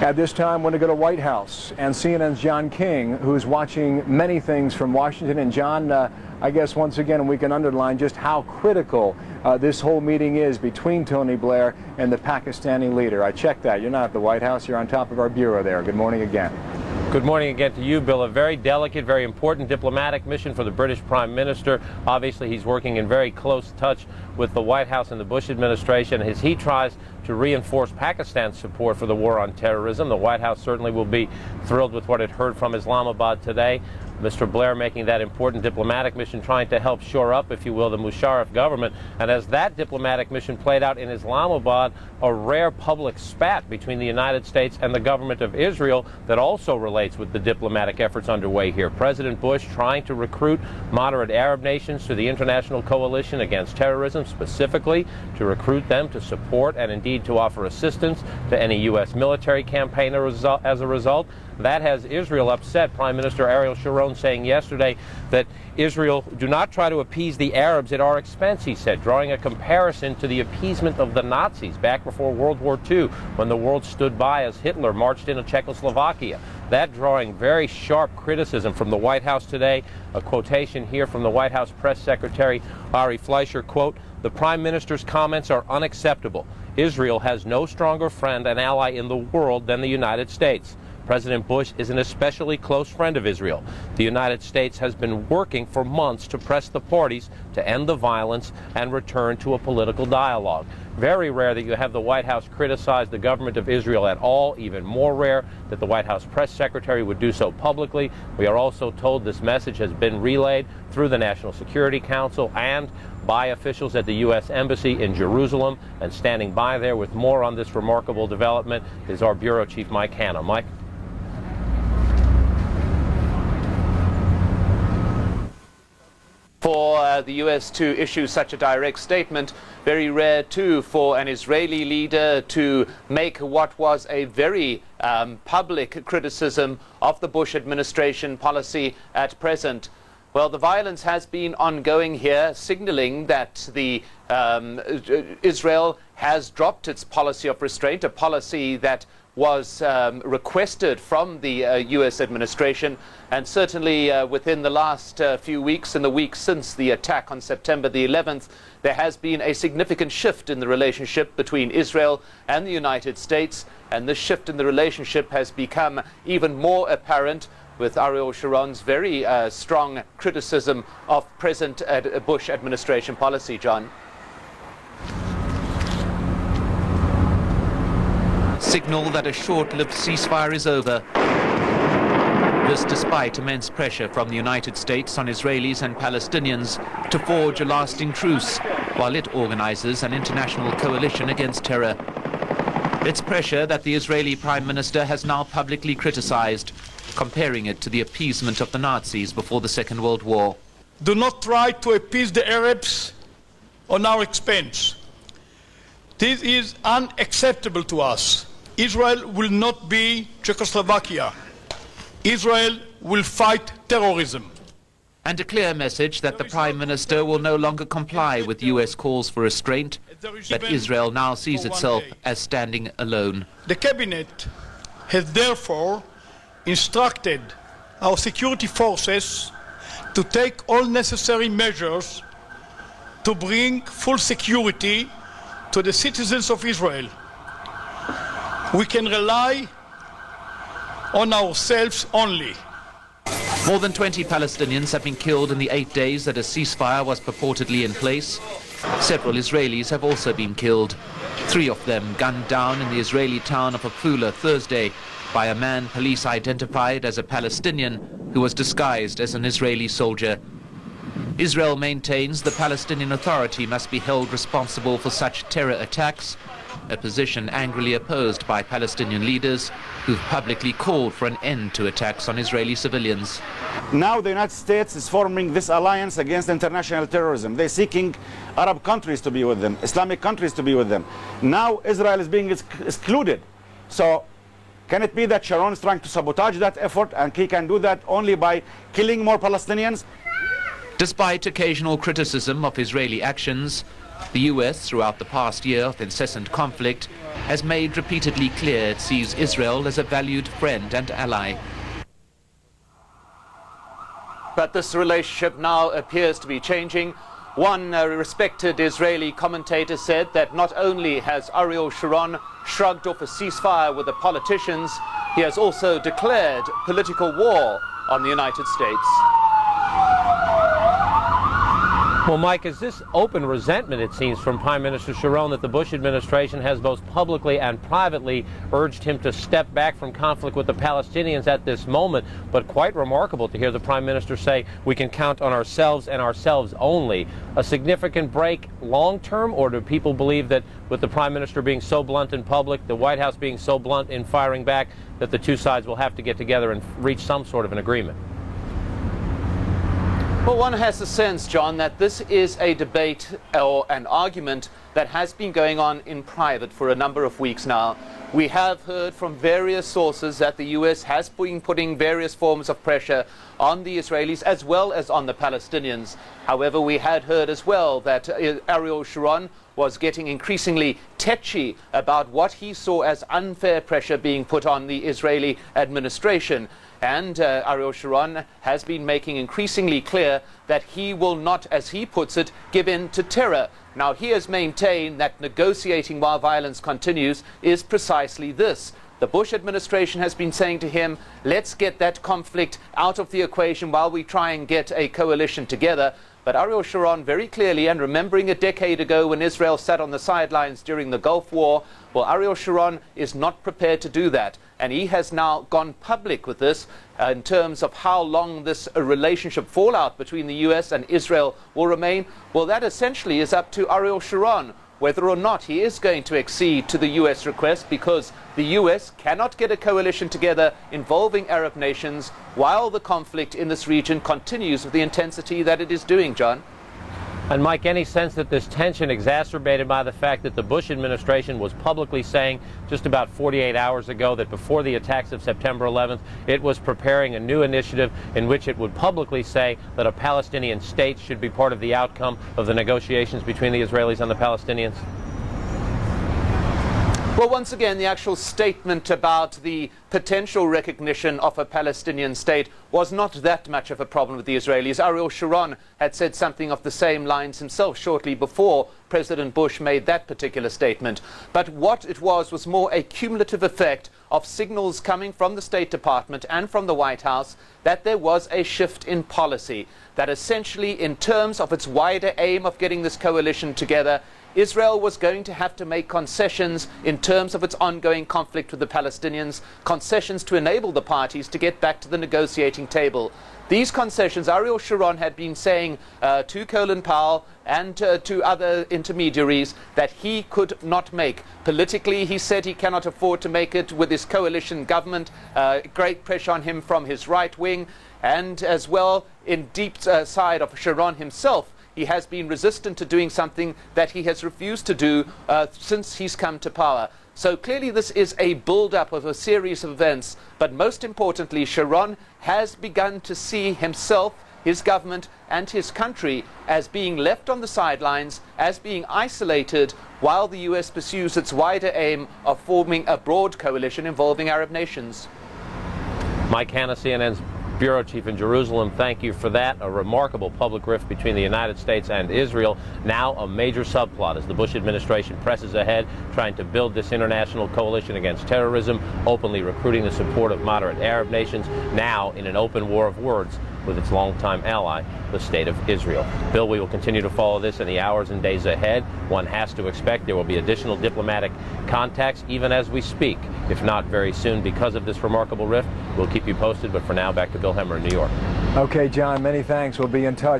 At this time, we're going to go to White House and CNN's John King, who's watching many things from Washington. And John, I guess once again we can underline just how critical this whole meeting is between Tony Blair and the Pakistani leader. I checked that. You're not at the White House. You're on top of our bureau there. Good morning again. Good morning again to you, Bill. A very delicate, very important diplomatic mission for the British Prime Minister. Obviously, he's working in very close touch with the White House and the Bush administration as he tries to reinforce Pakistan's support for the war on terrorism. The White House certainly will be thrilled with what it heard from Islamabad today. Mr. Blair making that important diplomatic mission, trying to help shore up, if you will, the Musharraf government. And as that diplomatic mission played out in Islamabad, a rare public spat between the United States and the government of Israel that also relates with the diplomatic efforts underway here. President Bush trying to recruit moderate Arab nations to the international coalition against terrorism, specifically to recruit them to support and indeed to offer assistance to any U.S. military campaign as a result. That has Israel upset. Prime Minister Ariel Sharon saying yesterday that Israel do not try to appease the Arabs at our expense, he said, drawing a comparison to the appeasement of the Nazis back before World War II when the world stood by as Hitler marched into Czechoslovakia. That drawing very sharp criticism from the White House today. A quotation here from the White House press secretary Ari Fleischer, quote, "The Prime Minister's comments are unacceptable. Israel has no stronger friend and ally in the world than the United States. President Bush is an especially close friend of Israel. The United States has been working for months to press the parties to end the violence and return to a political dialogue." Very rare that you have the White House criticize the government of Israel at all. Even more rare that the White House press secretary would do so publicly. We are also told this message has been relayed through the National Security Council and by officials at the U.S. Embassy in Jerusalem. And standing by there with more on this remarkable development is our Bureau Chief Mike Hanna. Mike? For the U.S. to issue such a direct statement, very rare too for an Israeli leader to make what was a very public criticism of the Bush administration policy at present. Well, the violence has been ongoing here, signaling that the Israel has dropped its policy of restraint, a policy that was requested from the U.S. administration, and certainly within the last few weeks and the weeks since the attack on September the 11th, there has been a significant shift in the relationship between Israel and the United States, and this shift in the relationship has become even more apparent with Ariel Sharon's very strong criticism of present Bush administration policy. John? Signal that a short-lived ceasefire is over. This despite immense pressure from the United States on Israelis and Palestinians to forge a lasting truce while it organizes an international coalition against terror. It's pressure that the Israeli Prime Minister has now publicly criticized, comparing it to the appeasement of the Nazis before the Second World War. Do not try to appease the Arabs on our expense. This is unacceptable to us. Israel will not be Czechoslovakia. Israel will fight terrorism. And a clear message that the Prime Minister will no longer comply with US calls for restraint, that Israel now sees itself as standing alone. The Cabinet has therefore instructed our security forces to take all necessary measures to bring full security to the citizens of Israel. We can rely on ourselves only. More than 20 Palestinians have been killed in the 8 days that a ceasefire was purportedly in place. Several Israelis have also been killed. 3 of them gunned down in the Israeli town of Afula Thursday by a man police identified as a Palestinian who was disguised as an Israeli soldier. Israel maintains the Palestinian Authority must be held responsible for such terror attacks, a position angrily opposed by Palestinian leaders who've publicly called for an end to attacks on Israeli civilians. Now the United States is forming this alliance against international terrorism. They're seeking Arab countries to be with them, Islamic countries to be with them. Now Israel is being excluded. So can it be that Sharon is trying to sabotage that effort, and he can do that only by killing more Palestinians? Despite occasional criticism of Israeli actions, the US, throughout the past year of incessant conflict, has made repeatedly clear it sees Israel as a valued friend and ally. But this relationship now appears to be changing. One respected Israeli commentator said that not only has Ariel Sharon shrugged off a ceasefire with the politicians, he has also declared political war on the United States. Well, Mike, is this open resentment, it seems, from Prime Minister Sharon that the Bush administration has both publicly and privately urged him to step back from conflict with the Palestinians at this moment, but quite remarkable to hear the Prime Minister say we can count on ourselves and ourselves only. A significant break long-term, or do people believe that with the Prime Minister being so blunt in public, the White House being so blunt in firing back, that the two sides will have to get together and reach some sort of an agreement? Well, one has the sense, John, that this is a debate or an argument that has been going on in private for a number of weeks now. We have heard from various sources that the U.S. has been putting various forms of pressure on the Israelis as well as on the Palestinians. However, we had heard as well that Ariel Sharon was getting increasingly tetchy about what he saw as unfair pressure being put on the Israeli administration. And Ariel Sharon has been making increasingly clear that he will not, as he puts it, give in to terror. Now, he has maintained that negotiating while violence continues is precisely this. The Bush administration has been saying to him, let's get that conflict out of the equation while we try and get a coalition together. But Ariel Sharon very clearly, and remembering a decade ago when Israel sat on the sidelines during the Gulf War, well, Ariel Sharon is not prepared to do that. And he has now gone public with this in terms of how long this relationship fallout between the U.S. and Israel will remain. Well, that essentially is up to Ariel Sharon, whether or not he is going to accede to the U.S. request, because the U.S. cannot get a coalition together involving Arab nations while the conflict in this region continues with the intensity that it is doing, John. And Mike, any sense that this tension exacerbated by the fact that the Bush administration was publicly saying just about 48 hours ago that before the attacks of September 11th, it was preparing a new initiative in which it would publicly say that a Palestinian state should be part of the outcome of the negotiations between the Israelis and the Palestinians? Well, once again, the actual statement about the potential recognition of a Palestinian state was not that much of a problem with the Israelis. Ariel Sharon had said something of the same lines himself shortly before President Bush made that particular statement. But what it was more a cumulative effect of signals coming from the State Department and from the White House that there was a shift in policy, that essentially in terms of its wider aim of getting this coalition together, Israel was going to have to make concessions in terms of its ongoing conflict with the Palestinians, concessions to enable the parties to get back to the negotiating table. These concessions, Ariel Sharon had been saying to Colin Powell and to other intermediaries that he could not make. Politically, he said he cannot afford to make it with his coalition government, great pressure on him from his right wing, and as well in deep side of Sharon himself. He has been resistant to doing something that he has refused to do since he's come to power. So clearly this is a build-up of a series of events, but most importantly, Sharon has begun to see himself, his government and his country as being left on the sidelines, as being isolated, while the US pursues its wider aim of forming a broad coalition involving Arab nations. Mike Hanna, CNN's Bureau Chief in Jerusalem, thank you for that. A remarkable public rift between the United States and Israel, now a major subplot as the Bush administration presses ahead, trying to build this international coalition against terrorism, openly recruiting the support of moderate Arab nations, now in an open war of words with its longtime ally, the State of Israel. Bill, we will continue to follow this in the hours and days ahead. One has to expect there will be additional diplomatic contacts even as we speak, if not very soon, because of this remarkable rift. We'll keep you posted, but for now, back to Bill Hemmer in New York. Okay, John, many thanks. We'll be in touch.